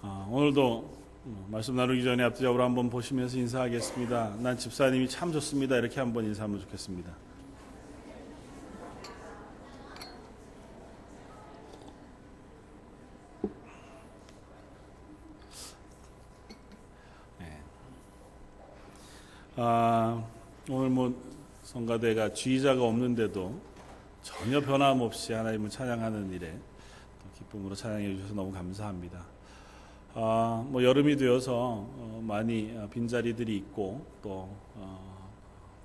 오늘도 말씀 나누기 전에 앞뒤적으로 한번 보시면서 인사하겠습니다. 난 집사님이 참 좋습니다. 이렇게 한번 인사하면 좋겠습니다. 네. 오늘 성가대가 지휘자가 없는데도 전혀 변함없이 하나님을 찬양하는 일에 기쁨으로 찬양해 주셔서 너무 감사합니다. 여름이 되어서 많이 빈자리들이 있고 또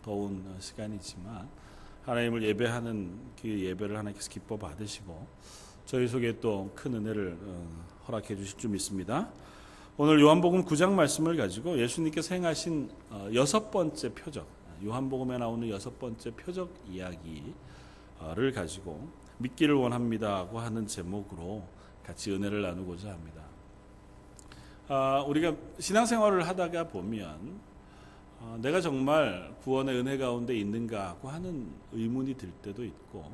더운 시간이지만 하나님을 예배하는 그 예배를 하나님께서 기뻐 받으시고 저희 속에 또 큰 은혜를 허락해 주실 줄 믿습니다. 오늘 요한복음 9장 말씀을 가지고 예수님께서 행하신 여섯 번째 표적, 요한복음에 나오는 여섯 번째 표적 이야기를 가지고 믿기를 원합니다고 하는 제목으로 같이 은혜를 나누고자 합니다. 우리가 신앙생활을 하다가 보면 내가 정말 구원의 은혜 가운데 있는가 하고 하는 의문이 들 때도 있고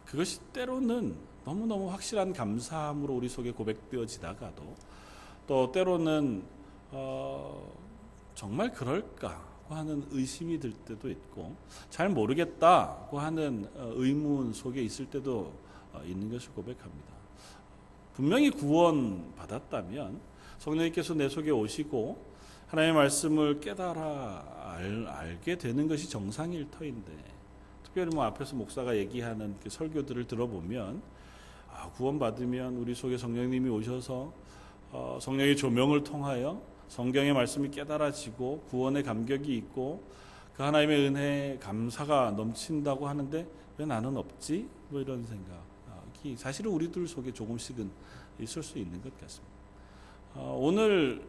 그것이 때로는 너무너무 확실한 감사함으로 우리 속에 고백되어지다가도 또 때로는 정말 그럴까 하는 의심이 들 때도 있고 잘 모르겠다고 하는 의문 속에 있을 때도 있는 것을 고백합니다. 분명히 구원 받았다면 성령님께서 내 속에 오시고 하나님의 말씀을 깨달아 알게 되는 것이 정상일 터인데 특별히 앞에서 목사가 얘기하는 그 설교들을 들어보면 구원 받으면 우리 속에 성령님이 오셔서 성령의 조명을 통하여 성경의 말씀이 깨달아지고 구원의 감격이 있고 그 하나님의 은혜에 감사가 넘친다고 하는데 왜 나는 없지? 이런 생각이 사실은 우리들 속에 조금씩은 있을 수 있는 것 같습니다. 오늘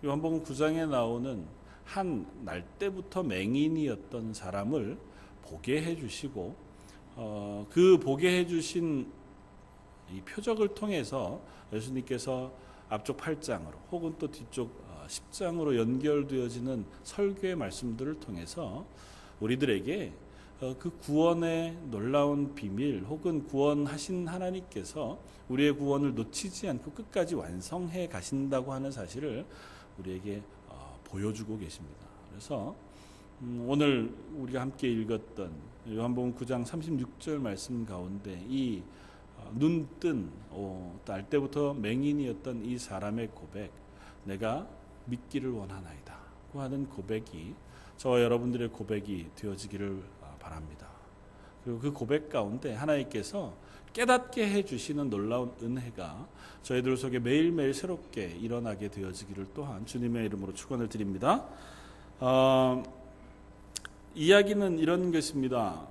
요한복음 9장에 나오는 한 날 때부터 맹인이었던 사람을 보게 해주시고 그 보게 해주신 이 표적을 통해서 예수님께서 앞쪽 8장으로 혹은 또 뒤쪽 10장으로 연결되어지는 설교의 말씀들을 통해서 우리들에게 그 구원의 놀라운 비밀 혹은 구원하신 하나님께서 우리의 구원을 놓치지 않고 끝까지 완성해 가신다고 하는 사실을 우리에게 보여주고 계십니다. 그래서 오늘 우리가 함께 읽었던 요한복음 9장 36절 말씀 가운데 이 눈뜬 날 때부터 맹인이었던 이 사람의 고백, 내가 믿기를 원하나이다 하는 고백이 저와 여러분들의 고백이 되어지기를 바랍니다. 그리고 그 고백 가운데 하나님께서 깨닫게 해주시는 놀라운 은혜가 저희들 속에 매일매일 새롭게 일어나게 되어지기를 또한 주님의 이름으로 축원을 드립니다. 이야기는 이런 것입니다.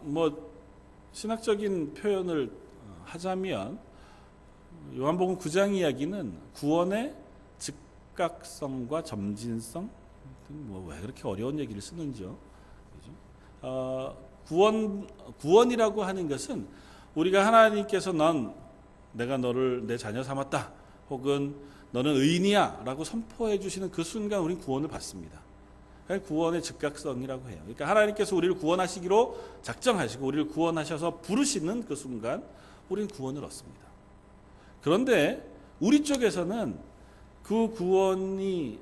신학적인 표현을 하자면 요한복음 9장 이야기는 구원의 즉각성과 점진성, 왜 그렇게 어려운 얘기를 쓰는지요? 구원이라고 하는 것은 우리가 하나님께서 내가 너를 내 자녀 삼았다 혹은 너는 의인이야 라고 선포해 주시는 그 순간 우리는 구원을 받습니다. 구원의 즉각성이라고 해요. 그러니까 하나님께서 우리를 구원하시기로 작정하시고 우리를 구원하셔서 부르시는 그 순간 우리는 구원을 얻습니다. 그런데 우리 쪽에서는 그 구원이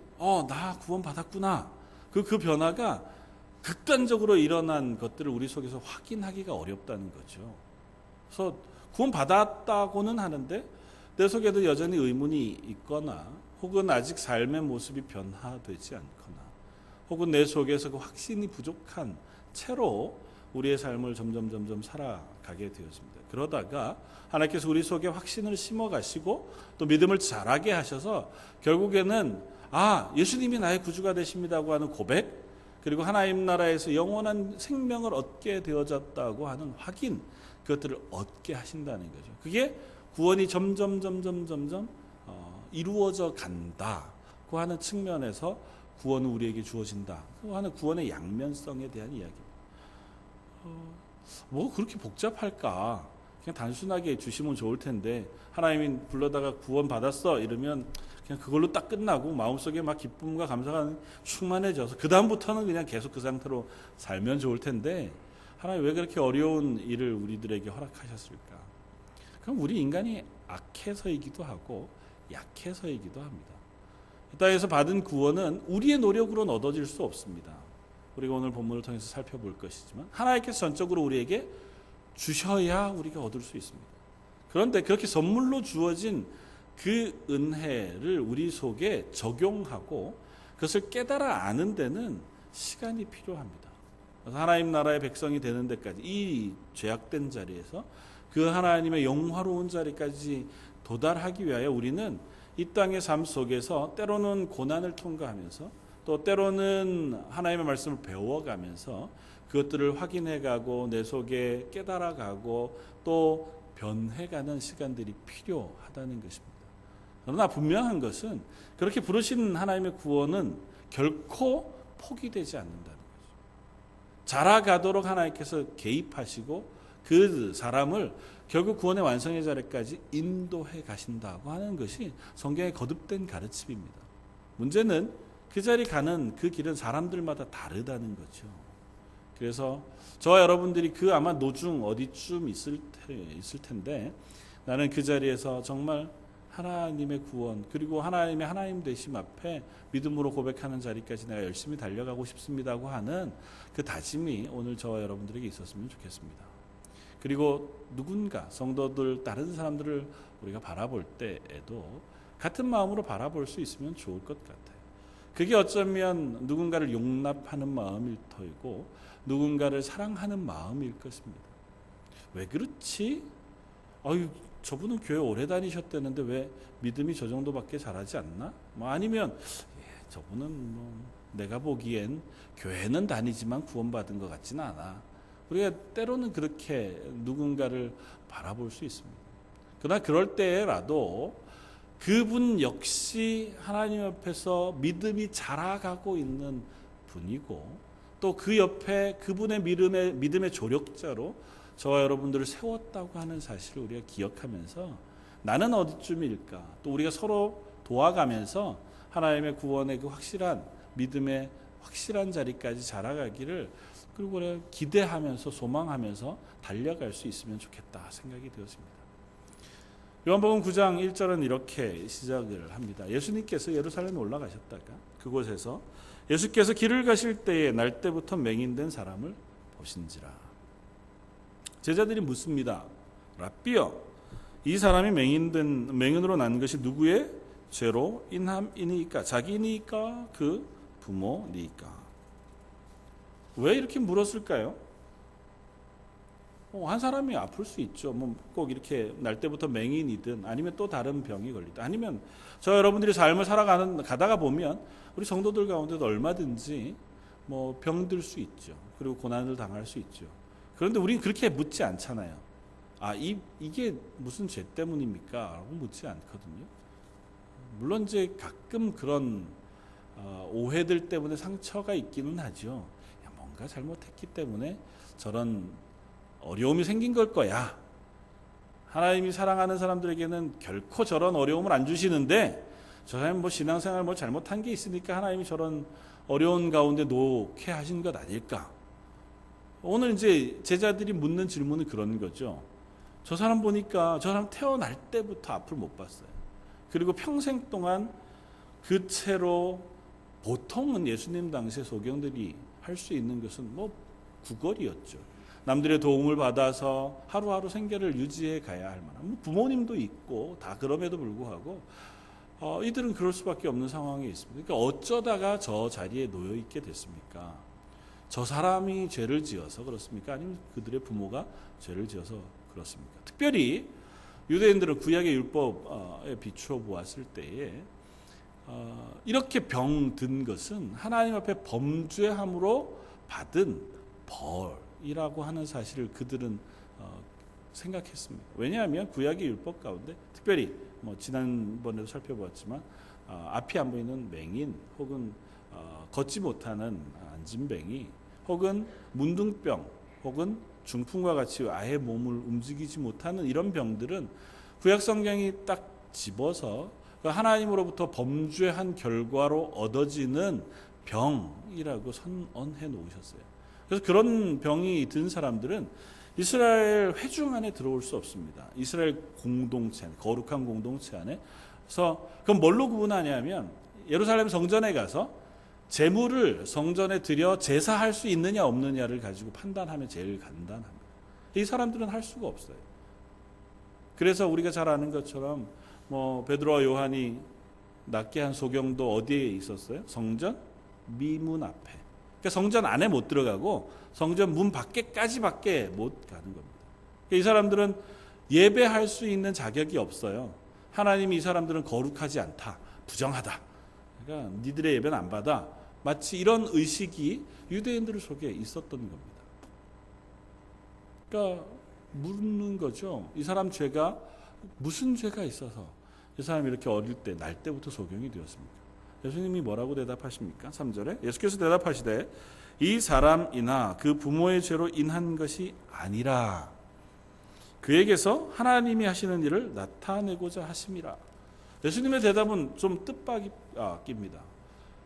나 구원 받았구나 그 변화가 극단적으로 일어난 것들을 우리 속에서 확인하기가 어렵다는 거죠. 그래서 구원 받았다고는 하는데 내 속에도 여전히 의문이 있거나 혹은 아직 삶의 모습이 변화되지 않거나 혹은 내 속에서 그 확신이 부족한 채로 우리의 삶을 점점 살아가게 되었습니다. 그러다가 하나님께서 우리 속에 확신을 심어가시고 또 믿음을 자라게 하셔서 결국에는 예수님이 나의 구주가 되십니다고 하는 고백, 그리고 하나님 나라에서 영원한 생명을 얻게 되어졌다고 하는 확인, 그것들을 얻게 하신다는 거죠. 그게 구원이 점점 이루어져 간다고 하는 측면에서 구원은 우리에게 주어진다고 하는 구원의 양면성에 대한 이야기입니다. 그렇게 복잡할까? 그냥 단순하게 주시면 좋을 텐데 하나님이 불러다가 구원 받았어 이러면 그냥 그걸로 딱 끝나고 마음속에 막 기쁨과 감사가 충만해져서 그 다음부터는 그냥 계속 그 상태로 살면 좋을 텐데 하나님 왜 그렇게 어려운 일을 우리들에게 허락하셨을까? 그럼 우리 인간이 악해서이기도 하고 약해서이기도 합니다. 이 땅에서 받은 구원은 우리의 노력으로는 얻어질 수 없습니다. 우리가 오늘 본문을 통해서 살펴볼 것이지만 하나님께서 전적으로 우리에게 주셔야 우리가 얻을 수 있습니다. 그런데 그렇게 선물로 주어진 그 은혜를 우리 속에 적용하고 그것을 깨달아 아는 데는 시간이 필요합니다. 그래서 하나님 나라의 백성이 되는 데까지 이 죄악된 자리에서 그 하나님의 영화로운 자리까지 도달하기 위하여 우리는 이 땅의 삶 속에서 때로는 고난을 통과하면서 또 때로는 하나님의 말씀을 배워가면서 그것들을 확인해가고 내 속에 깨달아가고 또 변해가는 시간들이 필요하다는 것입니다. 그러나 분명한 것은 그렇게 부르신 하나님의 구원은 결코 포기되지 않는다는 거죠. 자라가도록 하나님께서 개입하시고 그 사람을 결국 구원의 완성의 자리까지 인도해 가신다고 하는 것이 성경의 거듭된 가르침입니다. 문제는 그 자리 가는 그 길은 사람들마다 다르다는 거죠. 그래서 저와 여러분들이 그 아마 노중 어디쯤 있을 텐데 나는 그 자리에서 정말 하나님의 구원 그리고 하나님의 하나님 되심 앞에 믿음으로 고백하는 자리까지 내가 열심히 달려가고 싶습니다고 하는 그 다짐이 오늘 저와 여러분들에게 있었으면 좋겠습니다. 그리고 누군가 성도들 다른 사람들을 우리가 바라볼 때에도 같은 마음으로 바라볼 수 있으면 좋을 것 같아요. 그게 어쩌면 누군가를 용납하는 마음일 터이고 누군가를 사랑하는 마음일 것입니다. 왜 그렇지? 저분은 교회 오래 다니셨다는데 왜 믿음이 저 정도밖에 잘하지 않나? 아니면 저분은 내가 보기엔 교회는 다니지만 구원받은 것 같지는 않아. 우리가 때로는 그렇게 누군가를 바라볼 수 있습니다. 그러나 그럴 때라도 그분 역시 하나님 앞에서 믿음이 자라가고 있는 분이고 또 그 옆에 그분의 믿음의 조력자로 저와 여러분들을 세웠다고 하는 사실을 우리가 기억하면서 나는 어디쯤일까? 또 우리가 서로 도와가면서 하나님의 구원의 그 확실한 믿음의 확실한 자리까지 자라가기를 그리고 기대하면서 소망하면서 달려갈 수 있으면 좋겠다 생각이 되었습니다. 요한복음 9장 1절은 이렇게 시작을 합니다. 예수님께서 예루살렘에 올라가셨다가 그곳에서 예수께서 길을 가실 때에 날 때부터 맹인된 사람을 보신지라. 제자들이 묻습니다. 랍비여, 이 사람이 맹인으로 난 것이 누구의 죄로 인함이니까? 자기니까? 그 부모니까? 왜 이렇게 물었을까요? 한 사람이 아플 수 있죠. 꼭 이렇게 날 때부터 맹인이든 아니면 또 다른 병이 걸리든 아니면 저 여러분들이 삶을 가다가 보면 우리 성도들 가운데도 얼마든지 병들 수 있죠. 그리고 고난을 당할 수 있죠. 그런데 우리는 그렇게 묻지 않잖아요. 이게 무슨 죄 때문입니까? 라고 묻지 않거든요. 물론 이제 가끔 그런 오해들 때문에 상처가 있기는 하죠. 뭔가 잘못했기 때문에 저런 어려움이 생긴 걸 거야. 하나님이 사랑하는 사람들에게는 결코 저런 어려움을 안 주시는데 저 사람이 신앙생활 잘못한 게 있으니까 하나님이 저런 어려운 가운데 놓게 하신 것 아닐까. 오늘 이제 제자들이 묻는 질문은 그런 거죠. 저 사람 보니까 저 사람 태어날 때부터 앞을 못 봤어요. 그리고 평생 동안 그 채로 보통은 예수님 당시에 소경들이 할 수 있는 것은 구걸이었죠. 남들의 도움을 받아서 하루하루 생계를 유지해 가야 할 만한 부모님도 있고 다 그럼에도 불구하고 이들은 그럴 수밖에 없는 상황에 있습니다. 그러니까 어쩌다가 저 자리에 놓여 있게 됐습니까? 저 사람이 죄를 지어서 그렇습니까? 아니면 그들의 부모가 죄를 지어서 그렇습니까? 특별히 유대인들은 구약의 율법에 비추어 보았을 때에 이렇게 병든 것은 하나님 앞에 범죄함으로 받은 벌이라고 하는 사실을 그들은 생각했습니다. 왜냐하면 구약의 율법 가운데 특별히 지난번에도 살펴보았지만 앞이 안 보이는 맹인 혹은 걷지 못하는 안진뱅이 혹은 문둥병 혹은 중풍과 같이 아예 몸을 움직이지 못하는 이런 병들은 구약 성경이 딱 집어서 하나님으로부터 범죄한 결과로 얻어지는 병이라고 선언해 놓으셨어요. 그래서 그런 병이 든 사람들은 이스라엘 회중 안에 들어올 수 없습니다. 이스라엘 공동체 안에, 거룩한 공동체 안에 그래서 그럼 뭘로 구분하냐면 예루살렘 성전에 가서 제물을 성전에 들여 제사할 수 있느냐 없느냐를 가지고 판단하면 제일 간단합니다. 이 사람들은 할 수가 없어요. 그래서 우리가 잘 아는 것처럼 베드로와 요한이 낫게 한 소경도 어디에 있었어요? 성전 미문 앞에. 그러니까 성전 안에 못 들어가고 성전 문 밖에까지밖에 못 가는 겁니다. 그러니까 이 사람들은 예배할 수 있는 자격이 없어요. 하나님이 이 사람들은 거룩하지 않다, 부정하다. 그러니까 니들의 예배는 안 받아. 마치 이런 의식이 유대인들 속에 있었던 겁니다. 그러니까 묻는 거죠. 이 사람 죄가 무슨 죄가 있어서 이 사람이 이렇게 어릴 때, 날 때부터 소경이 되었습니까? 예수님이 뭐라고 대답하십니까? 3절에 예수께서 대답하시되 이 사람이나 그 부모의 죄로 인한 것이 아니라 그에게서 하나님이 하시는 일을 나타내고자 하심이라. 예수님의 대답은 좀 뜻밖입니다.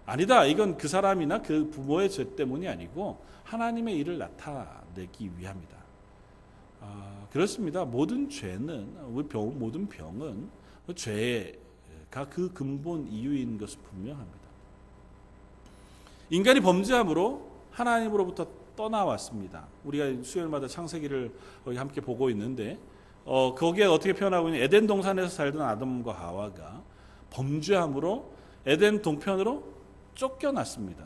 아니다. 이건 그 사람이나 그 부모의 죄 때문이 아니고 하나님의 일을 나타내기 위함이다. 그렇습니다. 모든 죄는, 모든 병은 죄가 그 근본 이유인 것은 분명합니다. 인간이 범죄함으로 하나님으로부터 떠나왔습니다. 우리가 수요일마다 창세기를 함께 보고 있는데 거기에 어떻게 표현하고 있는 에덴 동산에서 살던 아담과 하와가 범죄함으로 에덴 동편으로 쫓겨났습니다.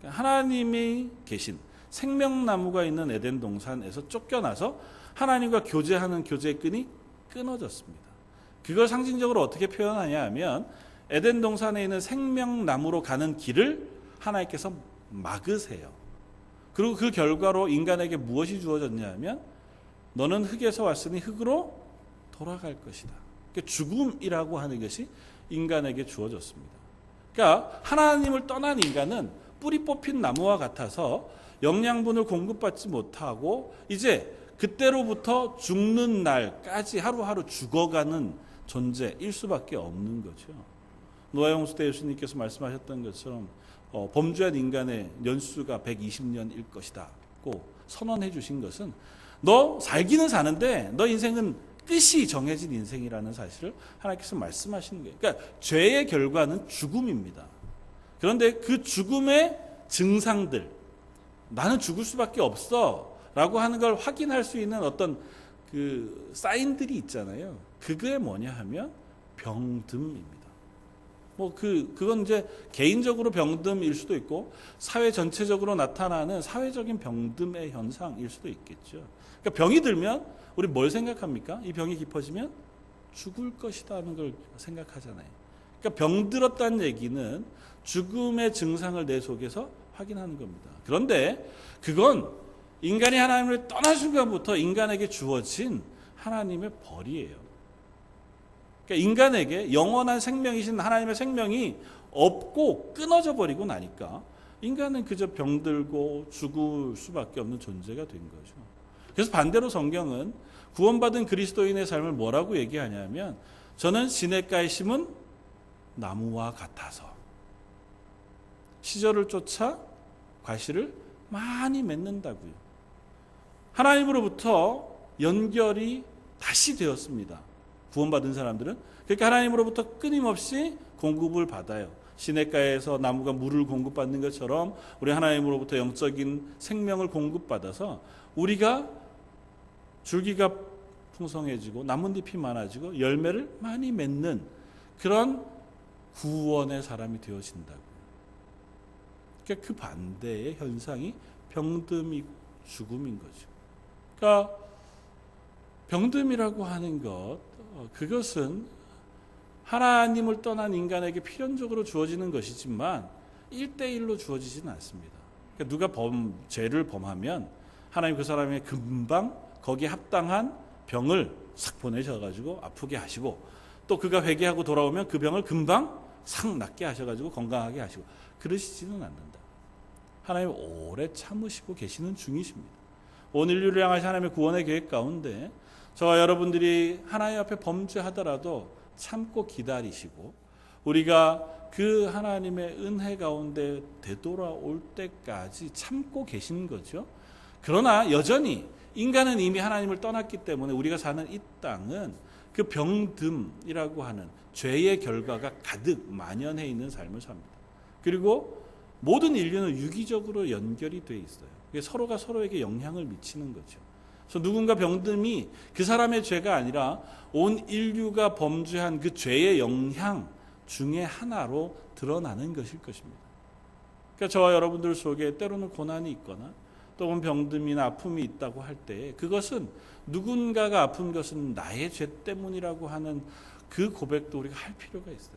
하나님이 계신 생명나무가 있는 에덴 동산에서 쫓겨나서 하나님과 교제하는 교제의 끈이 끊어졌습니다. 그걸 상징적으로 어떻게 표현하냐 하면 에덴 동산에 있는 생명나무로 가는 길을 하나님께서 막으세요. 그리고 그 결과로 인간에게 무엇이 주어졌냐 하면 너는 흙에서 왔으니 흙으로 돌아갈 것이다. 그러니까 죽음이라고 하는 것이 인간에게 주어졌습니다. 그러니까 하나님을 떠난 인간은 뿌리 뽑힌 나무와 같아서 영양분을 공급받지 못하고 이제 그때로부터 죽는 날까지 하루하루 죽어가는 존재일 수밖에 없는 거죠. 노아 홍수 때 예수님께서 말씀하셨던 것처럼 범죄한 인간의 연수가 120년일 것이다고 선언해 주신 것은 너 살기는 사는데 너 인생은 끝이 정해진 인생이라는 사실을 하나님께서 말씀하시는 거예요. 그러니까 죄의 결과는 죽음입니다. 그런데 그 죽음의 증상들, 나는 죽을 수밖에 없어 라고 하는 걸 확인할 수 있는 어떤 그 사인들이 있잖아요. 그게 뭐냐 하면 병듦입니다. 그건 이제 개인적으로 병듦일 수도 있고 사회 전체적으로 나타나는 사회적인 병듦의 현상일 수도 있겠죠. 그러니까 병이 들면 우리 뭘 생각합니까? 이 병이 깊어지면 죽을 것이라는 걸 생각하잖아요. 그러니까 병들었다는 얘기는 죽음의 증상을 내 속에서 확인하는 겁니다. 그런데 그건 인간이 하나님을 떠난 순간부터 인간에게 주어진 하나님의 벌이에요. 그러니까 인간에게 영원한 생명이신 하나님의 생명이 없고 끊어져 버리고 나니까 인간은 그저 병들고 죽을 수밖에 없는 존재가 된 거죠. 그래서 반대로 성경은 구원받은 그리스도인의 삶을 뭐라고 얘기하냐면 저는 시냇가에 심은 나무와 같아서 시절을 쫓아 과실을 많이 맺는다고요. 하나님으로부터 연결이 다시 되었습니다. 구원받은 사람들은. 그러니까 하나님으로부터 끊임없이 공급을 받아요. 시냇가에서 나무가 물을 공급받는 것처럼 우리 하나님으로부터 영적인 생명을 공급받아서 우리가 줄기가 풍성해지고 나뭇잎이 많아지고 열매를 많이 맺는 그런 구원의 사람이 되어진다고요. 그러니까 그 반대의 현상이 병듦이 죽음인 거죠. 그러니까 병듦이라고 하는 것, 그것은 하나님을 떠난 인간에게 필연적으로 주어지는 것이지만 1대1로 주어지지는 않습니다. 그러니까 누가 죄를 범하면 하나님 그 사람의 금방 거기에 합당한 병을 싹 보내셔가지고 아프게 하시고 또 그가 회개하고 돌아오면 그 병을 금방 싹 낫게 하셔가지고 건강하게 하시고 그러시지는 않는다. 하나님 오래 참으시고 계시는 중이십니다. 온 인류를 향하신 하나님의 구원의 계획 가운데 저와 여러분들이 하나님 앞에 범죄하더라도 참고 기다리시고 우리가 그 하나님의 은혜 가운데 되돌아올 때까지 참고 계신 거죠. 그러나 여전히 인간은 이미 하나님을 떠났기 때문에 우리가 사는 이 땅은 그 병듦이라고 하는 죄의 결과가 가득 만연해 있는 삶을 삽니다. 그리고 모든 인류는 유기적으로 연결이 돼 있어요. 서로가 서로에게 영향을 미치는 거죠. 그래서 누군가 병듦이 그 사람의 죄가 아니라 온 인류가 범죄한 그 죄의 영향 중에 하나로 드러나는 것일 것입니다. 그러니까 저와 여러분들 속에 때로는 고난이 있거나 또는 병듦이나 아픔이 있다고 할 때 그것은 누군가가 아픈 것은 나의 죄 때문이라고 하는 그 고백도 우리가 할 필요가 있어요.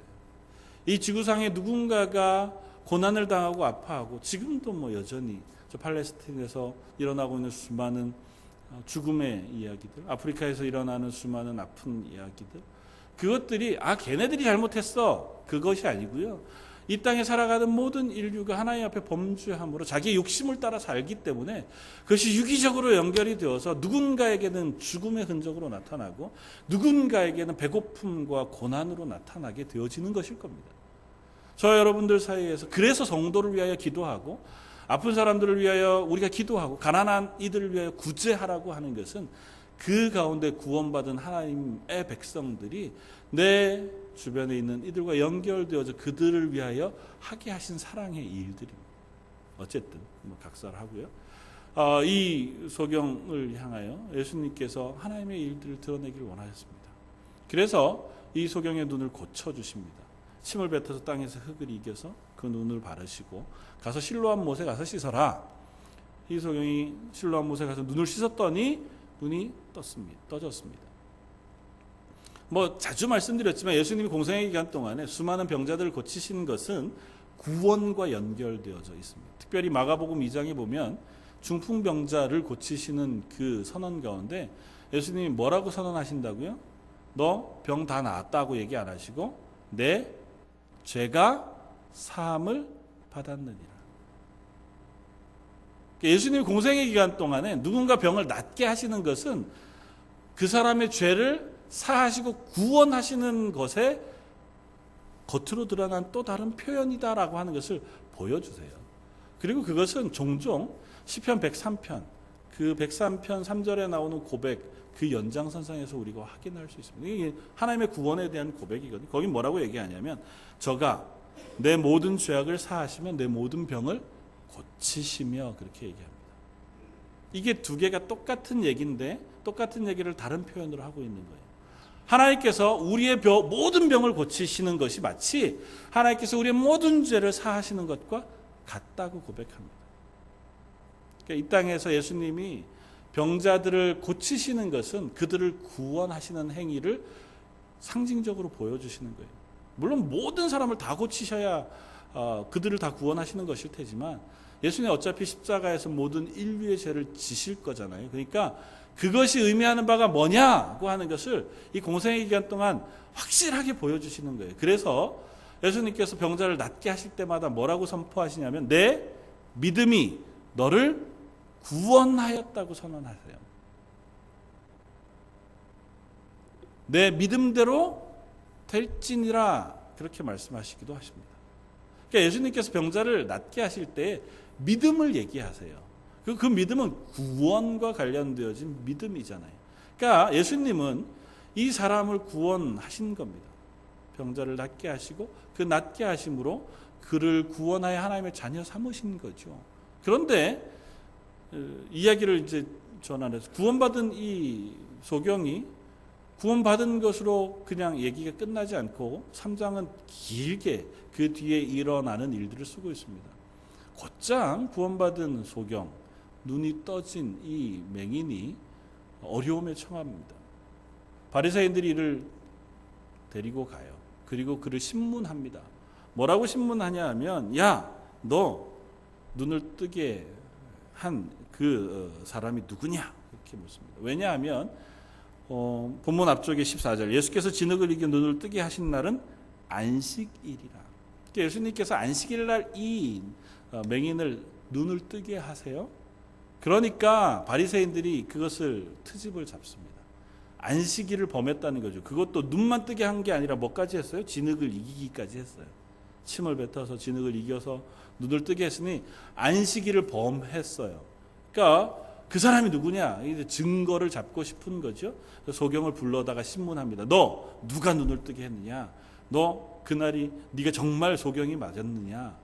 이 지구상에 누군가가 고난을 당하고 아파하고 지금도 뭐 여전히 저 팔레스틴에서 일어나고 있는 수많은 죽음의 이야기들, 아프리카에서 일어나는 수많은 아픈 이야기들, 그것들이 걔네들이 잘못했어 그것이 아니고요. 이 땅에 살아가는 모든 인류가 하나님 앞에 범죄함으로 자기의 욕심을 따라 살기 때문에 그것이 유기적으로 연결이 되어서 누군가에게는 죽음의 흔적으로 나타나고 누군가에게는 배고픔과 고난으로 나타나게 되어지는 것일 겁니다. 저와 여러분들 사이에서 그래서 성도를 위하여 기도하고 아픈 사람들을 위하여 우리가 기도하고 가난한 이들을 위하여 구제하라고 하는 것은 그 가운데 구원받은 하나님의 백성들이 내 주변에 있는 이들과 연결되어서 그들을 위하여 하게 하신 사랑의 일들입니다. 어쨌든 각설하고요. 이 소경을 향하여 예수님께서 하나님의 일들을 드러내기를 원하셨습니다. 그래서 이 소경의 눈을 고쳐주십니다. 침을 뱉어서 땅에서 흙을 이겨서 그 눈을 바르시고 가서 실로암 못에 가서 씻어라. 이 소경이 실로암 못에 가서 눈을 씻었더니 눈이 떠졌습니다. 자주 말씀드렸지만 예수님이 공생의 기간 동안에 수많은 병자들을 고치신 것은 구원과 연결되어져 있습니다. 특별히 마가복음 2장에 보면 중풍병자를 고치시는 그 선언 가운데 예수님이 뭐라고 선언하신다고요? 너 병 다 나았다고 얘기 안 하시고 내 죄가 사함을 받았느니라. 예수님이 공생의 기간 동안에 누군가 병을 낫게 하시는 것은 그 사람의 죄를 사하시고 구원하시는 것에 겉으로 드러난 또 다른 표현이다라고 하는 것을 보여주세요. 그리고 그것은 종종 시편 103편 그 103편 3절에 나오는 고백 그 연장선상에서 우리가 확인할 수 있습니다. 이게 하나님의 구원에 대한 고백이거든요. 거기 뭐라고 얘기하냐면 저가 내 모든 죄악을 사하시면 내 모든 병을 고치시며 그렇게 얘기합니다. 이게 두 개가 똑같은 얘기인데 똑같은 얘기를 다른 표현으로 하고 있는 거예요. 하나님께서 우리의 모든 병을 고치시는 것이 마치 하나님께서 우리의 모든 죄를 사하시는 것과 같다고 고백합니다. 그러니까 이 땅에서 예수님이 병자들을 고치시는 것은 그들을 구원하시는 행위를 상징적으로 보여주시는 거예요. 물론 모든 사람을 다 고치셔야 그들을 다 구원하시는 것일 테지만 예수님 어차피 십자가에서 모든 인류의 죄를 지실 거잖아요. 그러니까 그것이 의미하는 바가 뭐냐고 하는 것을 이 공생의 기간 동안 확실하게 보여주시는 거예요. 그래서 예수님께서 병자를 낫게 하실 때마다 뭐라고 선포하시냐면 내 믿음이 너를 구원하였다고 선언하세요. 내 믿음대로 될지니라 그렇게 말씀하시기도 하십니다. 그러니까 예수님께서 병자를 낫게 하실 때 믿음을 얘기하세요. 그 믿음은 구원과 관련되어진 믿음이잖아요. 그러니까 예수님은 이 사람을 구원하신 겁니다. 병자를 낫게 하시고 그 낫게 하심으로 그를 구원하여 하나님의 자녀 삼으신 거죠. 그런데 이야기를 이제 전환해서 구원받은 이 소경이 구원받은 것으로 그냥 얘기가 끝나지 않고 3장은 길게 그 뒤에 일어나는 일들을 쓰고 있습니다. 곧장 구원받은 소경, 눈이 떠진 이 맹인이 어려움에 처합니다. 바리새인들이 이를 데리고 가요. 그리고 그를 신문합니다. 뭐라고 신문하냐 하면 야, 너 눈을 뜨게 한 그 사람이 누구냐? 이렇게 묻습니다. 왜냐하면 본문 앞쪽에 14절 예수께서 진흙을 이겨 눈을 뜨게 하신 날은 안식일이라. 그러니까 예수님께서 안식일 날 이 맹인을 눈을 뜨게 하세요. 그러니까 바리새인들이 그것을 트집을 잡습니다. 안식일을 범했다는 거죠. 그것도 눈만 뜨게 한 게 아니라 뭐까지 했어요? 진흙을 이기기까지 했어요. 침을 뱉어서 진흙을 이겨서 눈을 뜨게 했으니 안식일을 범했어요. 그러니까 그 사람이 누구냐? 이제 증거를 잡고 싶은 거죠. 소경을 불러다가 신문합니다. 너 누가 눈을 뜨게 했느냐? 너 그날이 네가 정말 소경이 맞았느냐?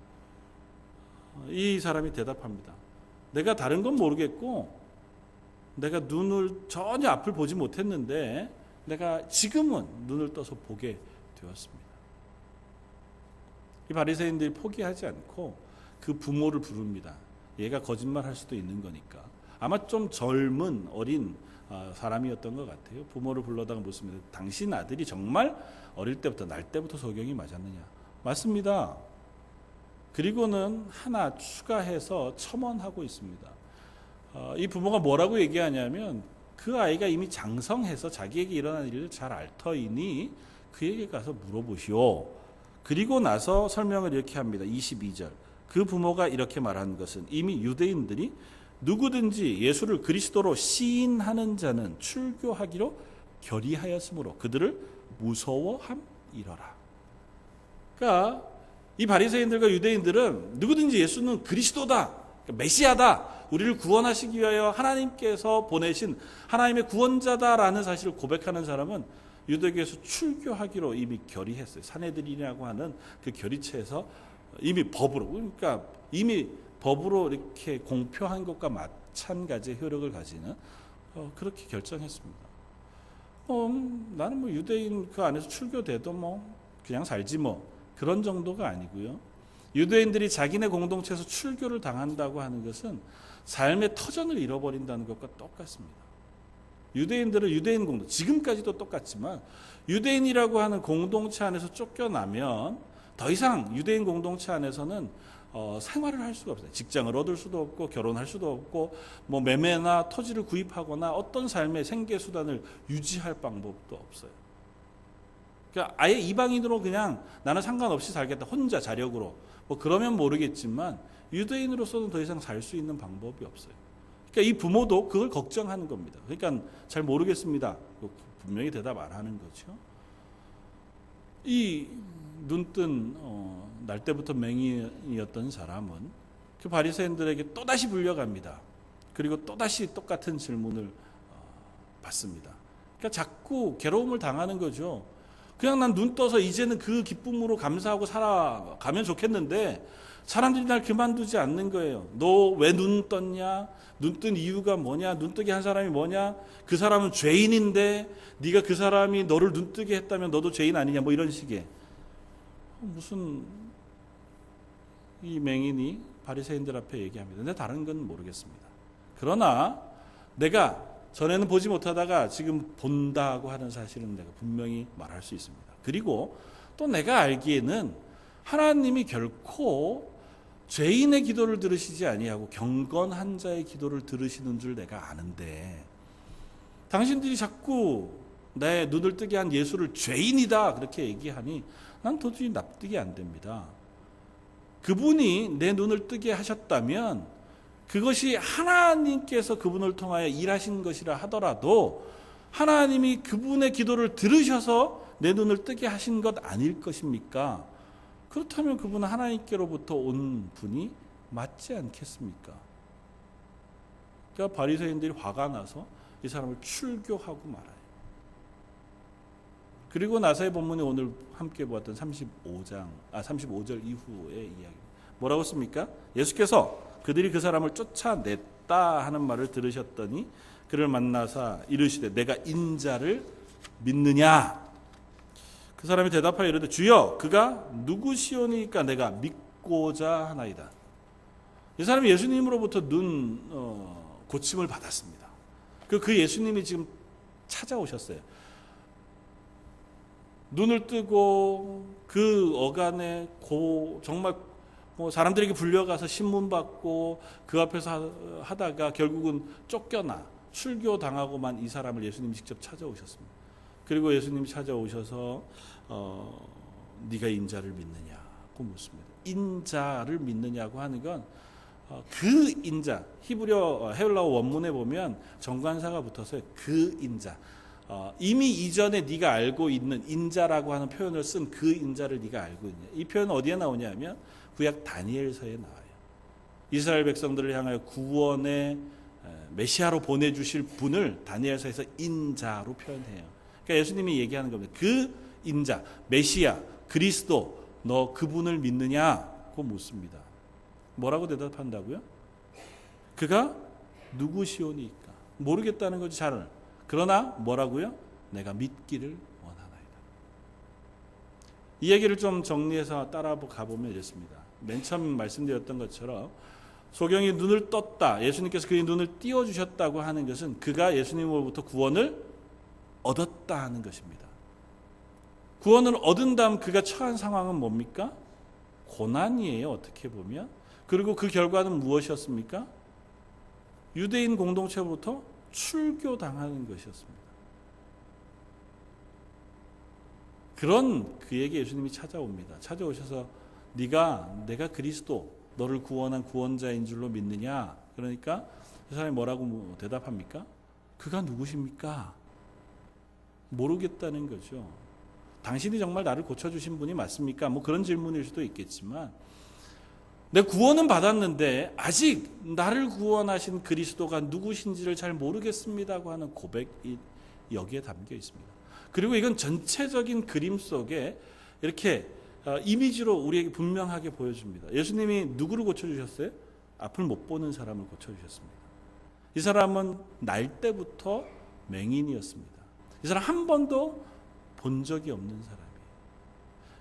이 사람이 대답합니다. 내가 다른 건 모르겠고 내가 눈을 전혀 앞을 보지 못했는데 내가 지금은 눈을 떠서 보게 되었습니다. 이 바리새인들이 포기하지 않고 그 부모를 부릅니다. 얘가 거짓말할 수도 있는 거니까. 아마 좀 젊은 어린 사람이었던 것 같아요. 부모를 불러다가 묻습니다. 당신 아들이 정말 어릴 때부터 날 때부터 소경이 맞았느냐? 맞습니다. 그리고는 하나 추가해서 첨언하고 있습니다. 이 부모가 뭐라고 얘기하냐면 그 아이가 이미 장성해서 자기에게 일어난 일을 잘 알 터이니 그에게 가서 물어보시오. 그리고 나서 설명을 이렇게 합니다. 22절. 그 부모가 이렇게 말한 것은 이미 유대인들이 누구든지 예수를 그리스도로 시인하는 자는 출교하기로 결의하였으므로 그들을 무서워함이러라. 그러니까 이 바리새인들과 유대인들은 누구든지 예수는 그리스도다, 메시아다, 우리를 구원하시기 위하여 하나님께서 보내신 하나님의 구원자다라는 사실을 고백하는 사람은 유대교에서 출교하기로 이미 결의했어요. 사내들이라고 하는 그 결의체에서 이미 법으로, 그러니까 이미 법으로 이렇게 공표한 것과 마찬가지의 효력을 가지는 그렇게 결정했습니다. 나는 뭐 유대인 그 안에서 출교돼도 뭐 그냥 살지 뭐 그런 정도가 아니고요. 유대인들이 자기네 공동체에서 출교를 당한다고 하는 것은 삶의 터전을 잃어버린다는 것과 똑같습니다. 유대인들은 유대인 공동체, 지금까지도 똑같지만 유대인이라고 하는 공동체 안에서 쫓겨나면 더 이상 유대인 공동체 안에서는 생활을 할 수가 없어요. 직장을 얻을 수도 없고 결혼할 수도 없고 뭐 매매나 토지를 구입하거나 어떤 삶의 생계 수단을 유지할 방법도 없어요. 그러니까 아예 이방인으로 그냥 나는 상관없이 살겠다. 혼자 자력으로. 뭐 그러면 모르겠지만 유대인으로서는 더 이상 살 수 있는 방법이 없어요. 그러니까 이 부모도 그걸 걱정하는 겁니다. 그러니까 잘 모르겠습니다. 분명히 대답 안 하는 거죠. 이 눈뜬 날 때부터 맹인이었던 사람은 그 바리새인들에게 또다시 불려갑니다. 그리고 또다시 똑같은 질문을 받습니다. 그러니까 자꾸 괴로움을 당하는 거죠. 그냥 난 눈 떠서 이제는 그 기쁨으로 감사하고 살아가면 좋겠는데 사람들이 날 그만두지 않는 거예요. 너 왜 눈 떴냐? 눈 뜬 이유가 뭐냐? 눈 뜨게 한 사람이 뭐냐? 그 사람은 죄인인데 네가 그 사람이 너를 눈 뜨게 했다면 너도 죄인 아니냐? 뭐 이런 식의 무슨 이 맹인이 바리새인들 앞에 얘기합니다. 근데 다른 건 모르겠습니다. 그러나 내가 전에는 보지 못하다가 지금 본다고 하는 사실은 내가 분명히 말할 수 있습니다. 그리고 또 내가 알기에는 하나님이 결코 죄인의 기도를 들으시지 아니하고 경건한 자의 기도를 들으시는 줄 내가 아는데 당신들이 자꾸 내 눈을 뜨게 한 예수를 죄인이다 그렇게 얘기하니 난 도저히 납득이 안 됩니다. 그분이 내 눈을 뜨게 하셨다면 그것이 하나님께서 그분을 통하여 일하신 것이라 하더라도 하나님이 그분의 기도를 들으셔서 내 눈을 뜨게 하신 것 아닐 것입니까? 그렇다면 그분은 하나님께로부터 온 분이 맞지 않겠습니까? 그러니까 바리새인들이 화가 나서 이 사람을 출교하고 말아요. 그리고 나서의 본문이 오늘 함께 보았던 35절 이후의 이야기. 뭐라고 씁니까? 예수께서 그들이 그 사람을 쫓아냈다 하는 말을 들으셨더니 그를 만나사 이르시되 내가 인자를 믿느냐? 그 사람이 대답하여 이르되 주여 그가 누구시오니까 내가 믿고자 하나이다. 이 사람이 예수님으로부터 눈 고침을 받았습니다. 그 예수님이 지금 찾아오셨어요. 눈을 뜨고 그 어간에 정말 뭐 사람들에게 불려가서 신문 받고 그 앞에서 하다가 결국은 쫓겨나 출교 당하고만 이 사람을 예수님이 직접 찾아오셨습니다. 그리고 예수님이 찾아오셔서 네가 인자를 믿느냐고 묻습니다. 인자를 믿느냐고 하는 건 그 인자, 히브리어 헬라어 원문에 보면 정관사가 붙어서 그 인자, 이미 이전에 네가 알고 있는 인자라고 하는 표현을 쓴 그 인자를 네가 알고 있냐. 이 표현은 어디에 나오냐면 구약 다니엘서에 나와요. 이스라엘 백성들을 향하여 구원의 메시아로 보내주실 분을 다니엘서에서 인자로 표현해요. 그러니까 예수님이 얘기하는 겁니다. 그 인자, 메시아, 그리스도, 너 그분을 믿느냐고 묻습니다. 뭐라고 대답한다고요? 그가 누구시오니까? 모르겠다는 거지 잘. 그러나 뭐라고요? 내가 믿기를 원하나이다. 이 얘기를 좀 정리해서 따라가 보면 이렇습니다. 맨 처음 말씀드렸던 것처럼 소경이 눈을 떴다. 예수님께서 그의 눈을 띄워주셨다고 하는 것은 그가 예수님으로부터 구원을 얻었다 하는 것입니다. 구원을 얻은 다음 그가 처한 상황은 뭡니까? 고난이에요. 어떻게 보면. 그리고 그 결과는 무엇이었습니까? 유대인 공동체로부터 출교당하는 것이었습니다. 그런 그에게 예수님이 찾아옵니다. 찾아오셔서 내가 그리스도 너를 구원한 구원자인 줄로 믿느냐? 그러니까 그 사람이 뭐라고 대답합니까? 그가 누구십니까? 모르겠다는 거죠. 당신이 정말 나를 고쳐주신 분이 맞습니까? 뭐 그런 질문일 수도 있겠지만 내 구원은 받았는데 아직 나를 구원하신 그리스도가 누구신지를 잘 모르겠습니다고 하는 고백이 여기에 담겨 있습니다. 그리고 이건 전체적인 그림 속에 이렇게 이미지로 우리에게 분명하게 보여줍니다. 예수님이 누구를 고쳐주셨어요? 앞을 못 보는 사람을 고쳐주셨습니다. 이 사람은 날 때부터 맹인이었습니다. 이 사람 한 번도 본 적이 없는 사람이에요.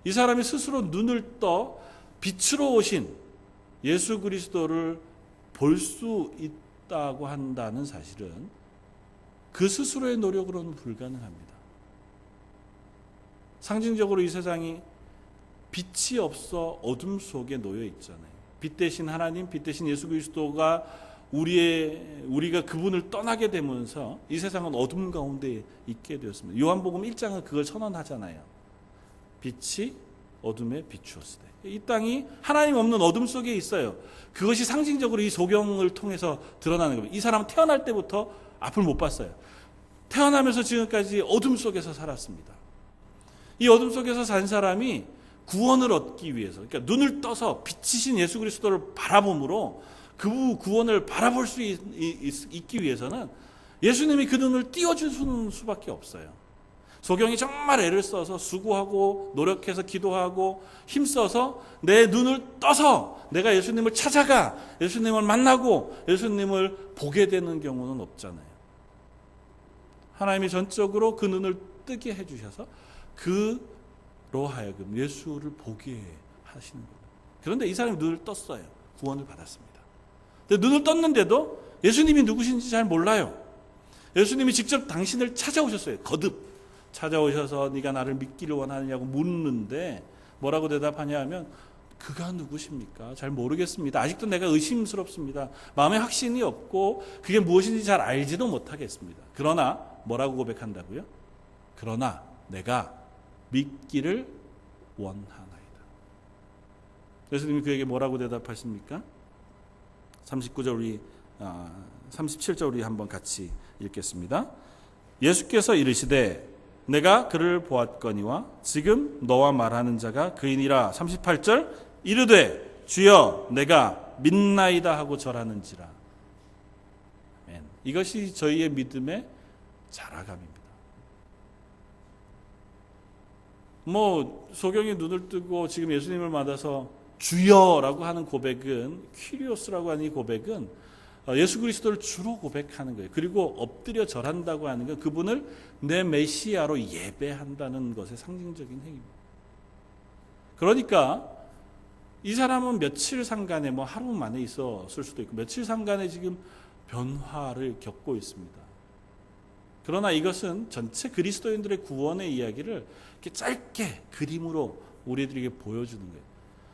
이 사람이 스스로 눈을 떠 빛으로 오신 예수 그리스도를 볼 수 있다고 한다는 사실은 그 스스로의 노력으로는 불가능합니다. 상징적으로 이 세상이 빛이 없어 어둠 속에 놓여 있잖아요. 빛 대신 하나님, 빛 대신 예수 그리스도가 우리가 그분을 떠나게 되면서 이 세상은 어둠 가운데 있게 되었습니다. 요한복음 1장은 그걸 선언하잖아요. 빛이 어둠에 비추었으되. 이 땅이 하나님 없는 어둠 속에 있어요. 그것이 상징적으로 이 소경을 통해서 드러나는 겁니다. 이 사람은 태어날 때부터 앞을 못 봤어요. 태어나면서 지금까지 어둠 속에서 살았습니다. 이 어둠 속에서 산 사람이 구원을 얻기 위해서, 그러니까 눈을 떠서 빛이신 예수 그리스도를 바라봄으로 그 구원을 바라볼 수 있기 위해서는 예수님이 그 눈을 띄워주는 수밖에 없어요. 소경이 정말 애를 써서 수고하고 노력해서 기도하고 힘써서 내 눈을 떠서 내가 예수님을 찾아가 예수님을 만나고 예수님을 보게 되는 경우는 없잖아요. 하나님이 전적으로 그 눈을 뜨게 해주셔서 그로 하여금 예수를 보게 하시는 거예요. 그런데 이 사람이 눈을 떴어요. 구원을 받았습니다. 근데 눈을 떴는데도 예수님이 누구신지 잘 몰라요. 예수님이 직접 당신을 찾아오셨어요. 거듭 찾아오셔서 네가 나를 믿기를 원하느냐고 묻는데 뭐라고 대답하냐 하면 그가 누구십니까? 잘 모르겠습니다. 아직도 내가 의심스럽습니다. 마음에 확신이 없고 그게 무엇인지 잘 알지도 못하겠습니다. 그러나 뭐라고 고백한다고요? 그러나 내가 믿기를 원하나이다. 예수님이 그에게 뭐라고 대답하십니까? 37절 우리 한번 같이 읽겠습니다. 예수께서 이르시되 내가 그를 보았거니와 지금 너와 말하는 자가 그이니라. 38절 이르되 주여 내가 믿나이다 하고 절하는지라. 아멘. 이것이 저희의 믿음의 자라감입니다. 소경이 눈을 뜨고 지금 예수님을 만나서 주여라고 하는 고백은 퀴리오스라고 하는 이 고백은 예수 그리스도를 주로 고백하는 거예요. 그리고 엎드려 절한다고 하는 건 그분을 내 메시아로 예배한다는 것의 상징적인 행위입니다. 그러니까 이 사람은 며칠 상간에 하루 만에 있었을 수도 있고 며칠 상간에 지금 변화를 겪고 있습니다. 그러나 이것은 전체 그리스도인들의 구원의 이야기를 이렇게 짧게 그림으로 우리들에게 보여주는 거예요.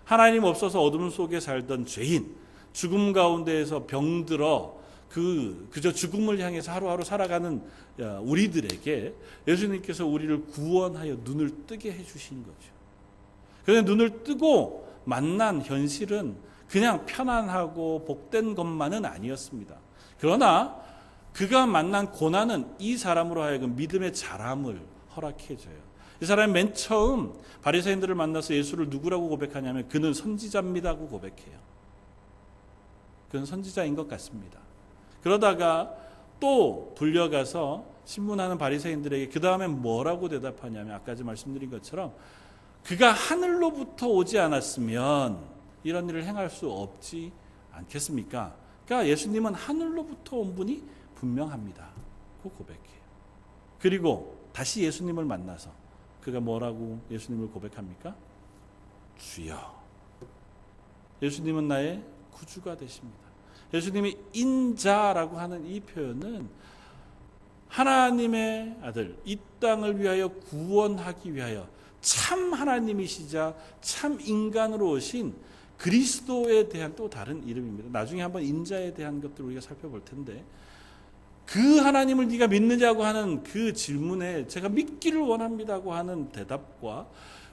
하나님 없어서 어둠 속에 살던 죄인, 죽음 가운데에서 병들어 그저 죽음을 향해서 하루하루 살아가는 우리들에게 예수님께서 우리를 구원하여 눈을 뜨게 해주신 거죠. 그런데 눈을 뜨고 만난 현실은 그냥 편안하고 복된 것만은 아니었습니다. 그러나 그가 만난 고난은 이 사람으로 하여금 믿음의 자람을 허락해줘요. 이 사람이 맨 처음 바리새인들을 만나서 예수를 누구라고 고백하냐면 그는 선지자입니다고 고백해요. 그는 선지자인 것 같습니다. 그러다가 또 불려가서 신문하는 바리새인들에게 그 다음에 뭐라고 대답하냐면 아까 말씀드린 것처럼 그가 하늘로부터 오지 않았으면 이런 일을 행할 수 없지 않겠습니까? 그러니까 예수님은 하늘로부터 온 분이 분명합니다. 그 고백해요. 그리고 다시 예수님을 만나서 그가 뭐라고 예수님을 고백합니까? 주여. 예수님은 나의 구주가 되십니다. 예수님이 인자라고 하는 이 표현은 하나님의 아들, 이 땅을 위하여 구원하기 위하여 참 하나님이시자 참 인간으로 오신 그리스도에 대한 또 다른 이름입니다. 나중에 한번 인자에 대한 것들을 우리가 살펴볼 텐데 그 하나님을 네가 믿느냐고 하는 그 질문에 제가 믿기를 원합니다고 하는 대답과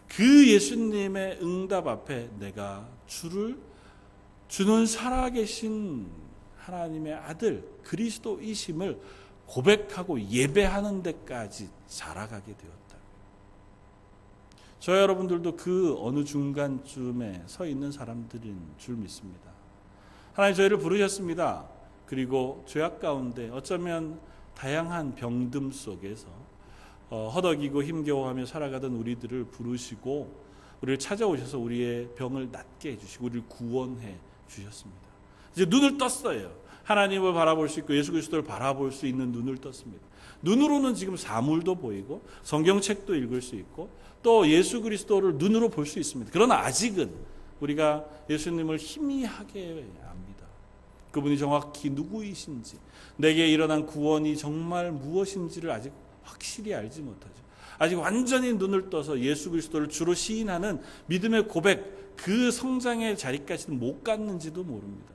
그 예수님의 응답 앞에 내가 주는 살아계신 하나님의 아들 그리스도이심을 고백하고 예배하는 데까지 자라가게 되었다. 저 여러분들도 그 어느 중간쯤에 서 있는 사람들인 줄 믿습니다. 하나님 저희를 부르셨습니다. 그리고 죄악 가운데 어쩌면 다양한 병듦 속에서 허덕이고 힘겨워하며 살아가던 우리들을 부르시고 우리를 찾아오셔서 우리의 병을 낫게 해주시고 우리를 구원해 주셨습니다. 이제 눈을 떴어요. 하나님을 바라볼 수 있고 예수 그리스도를 바라볼 수 있는 눈을 떴습니다. 눈으로는 지금 사물도 보이고 성경책도 읽을 수 있고 또 예수 그리스도를 눈으로 볼 수 있습니다. 그러나 아직은 우리가 예수님을 희미하게 압니다. 그분이 정확히 누구이신지 내게 일어난 구원이 정말 무엇인지를 아직 확실히 알지 못하죠. 아직 완전히 눈을 떠서 예수 그리스도를 주로 시인하는 믿음의 고백 그 성장의 자리까지는 못 갔는지도 모릅니다.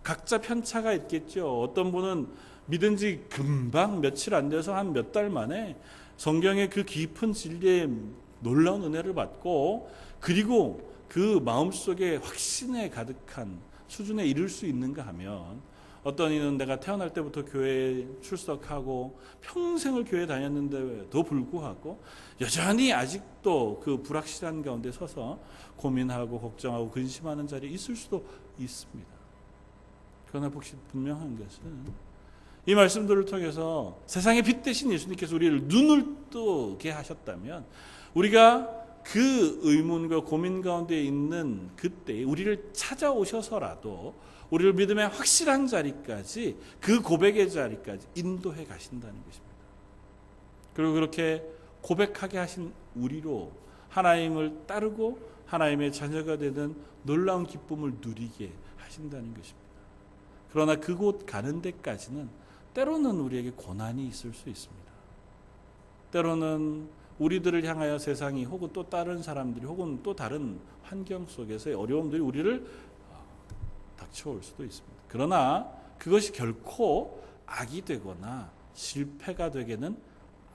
각자 편차가 있겠죠. 어떤 분은 믿은 지 금방 며칠 안 돼서 한 몇 달 만에 성경의 그 깊은 진리에 놀라운 은혜를 받고 그리고 그 마음속에 확신에 가득한 수준에 이를 수 있는가 하면 어떤 이는 내가 태어날 때부터 교회에 출석하고 평생을 교회 다녔는데도 불구하고 여전히 아직도 그 불확실한 가운데 서서 고민하고 걱정하고 근심하는 자리에 있을 수도 있습니다. 그러나 혹시 분명한 것은 이 말씀들을 통해서 세상의 빛 대신 예수님께서 우리를 눈을 뜨게 하셨다면 우리가 그 의문과 고민 가운데 있는 그때 우리를 찾아오셔서라도 우리를 믿음의 확실한 자리까지 그 고백의 자리까지 인도해 가신다는 것입니다. 그리고 그렇게 고백하게 하신 우리로 하나님을 따르고 하나님의 자녀가 되는 놀라운 기쁨을 누리게 하신다는 것입니다. 그러나 그곳 가는 데까지는 때로는 우리에게 고난이 있을 수 있습니다. 때로는 우리들을 향하여 세상이 혹은 또 다른 사람들이 혹은 또 다른 환경 속에서의 어려움들이 우리를 닥쳐올 수도 있습니다. 그러나 그것이 결코 악이 되거나 실패가 되게는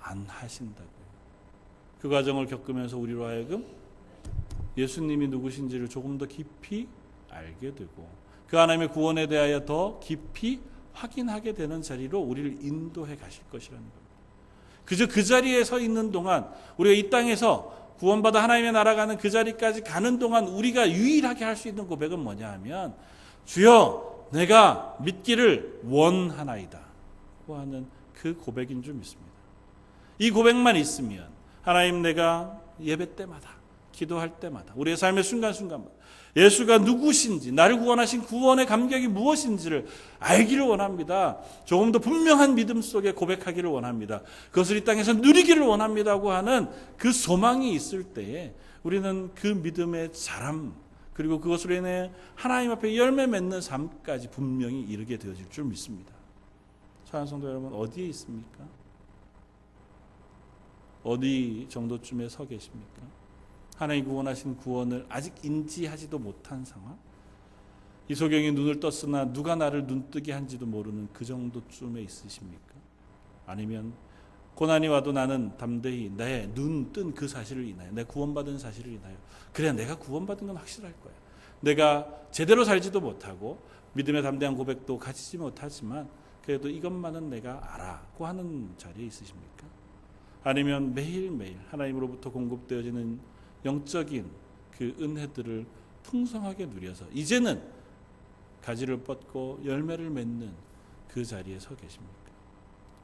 안 하신다고요. 그 과정을 겪으면서 우리로 하여금 예수님이 누구신지를 조금 더 깊이 알게 되고 그 하나님의 구원에 대하여 더 깊이 확인하게 되는 자리로 우리를 인도해 가실 것이라는 겁니다. 그저 그 자리에 서 있는 동안 우리가 이 땅에서 구원받아 하나님의 나라 가는 그 자리까지 가는 동안 우리가 유일하게 할 수 있는 고백은 뭐냐 하면 주여 내가 믿기를 원하나이다 하는 그 고백인 줄 믿습니다. 이 고백만 있으면 하나님 내가 예배 때마다 기도할 때마다 우리의 삶의 순간순간마다 예수가 누구신지 나를 구원하신 구원의 감격이 무엇인지를 알기를 원합니다. 조금 더 분명한 믿음 속에 고백하기를 원합니다. 그것을 이 땅에서 누리기를 원합니다고 하는 그 소망이 있을 때에 우리는 그 믿음의 자람 그리고 그것으로 인해 하나님 앞에 열매 맺는 삶까지 분명히 이르게 되어질 줄 믿습니다. 사랑하는 성도 여러분 어디에 있습니까? 어디 정도쯤에 서 계십니까? 하나님 구원하신 구원을 아직 인지하지도 못한 상황? 이소경이 눈을 떴으나 누가 나를 눈뜨게 한지도 모르는 그 정도쯤에 있으십니까? 아니면 고난이 와도 나는 담대히 내 눈 뜬 그 사실을 인하여 내 구원받은 사실을 인하여 그래 내가 구원받은 건 확실할 거야. 내가 제대로 살지도 못하고 믿음의 담대한 고백도 가지지 못하지만 그래도 이것만은 내가 알아고 하는 자리에 있으십니까? 아니면 매일매일 하나님으로부터 공급되어지는 영적인 그 은혜들을 풍성하게 누려서 이제는 가지를 뻗고 열매를 맺는 그 자리에 서 계십니까?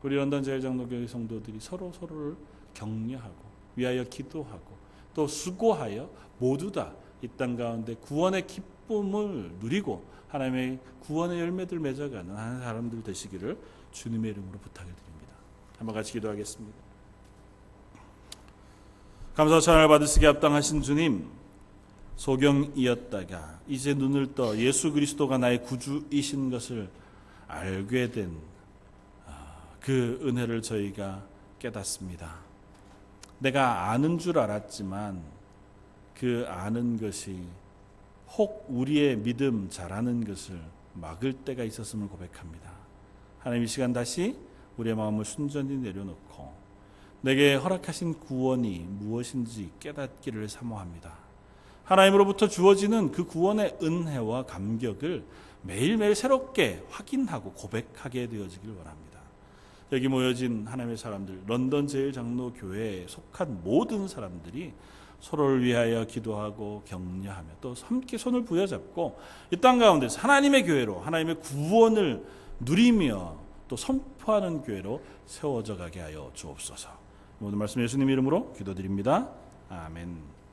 우리 런던 제일장로교회 성도들이 서로를 격려하고 위하여 기도하고 또 수고하여 모두 다 이 땅 가운데 구원의 기쁨을 누리고 하나님의 구원의 열매들 맺어가는 한 사람들 되시기를 주님의 이름으로 부탁을 드립니다. 한번 같이 기도하겠습니다. 감사와 찬양을 받으시기에 합당하신 주님, 소경이었다가 이제 눈을 떠 예수 그리스도가 나의 구주이신 것을 알게 된 그 은혜를 저희가 깨닫습니다. 내가 아는 줄 알았지만 그 아는 것이 혹 우리의 믿음 잘하는 것을 막을 때가 있었음을 고백합니다. 하나님, 이 시간 다시 우리의 마음을 순전히 내려놓고 내게 허락하신 구원이 무엇인지 깨닫기를 사모합니다. 하나님으로부터 주어지는 그 구원의 은혜와 감격을 매일매일 새롭게 확인하고 고백하게 되어지길 원합니다. 여기 모여진 하나님의 사람들, 런던 제일장로교회에 속한 모든 사람들이 서로를 위하여 기도하고 격려하며 또 함께 손을 부여잡고 이 땅 가운데서 하나님의 교회로 하나님의 구원을 누리며 또 선포하는 교회로 세워져 가게 하여 주옵소서. 모든 말씀 예수님 이름으로 기도드립니다. 아멘.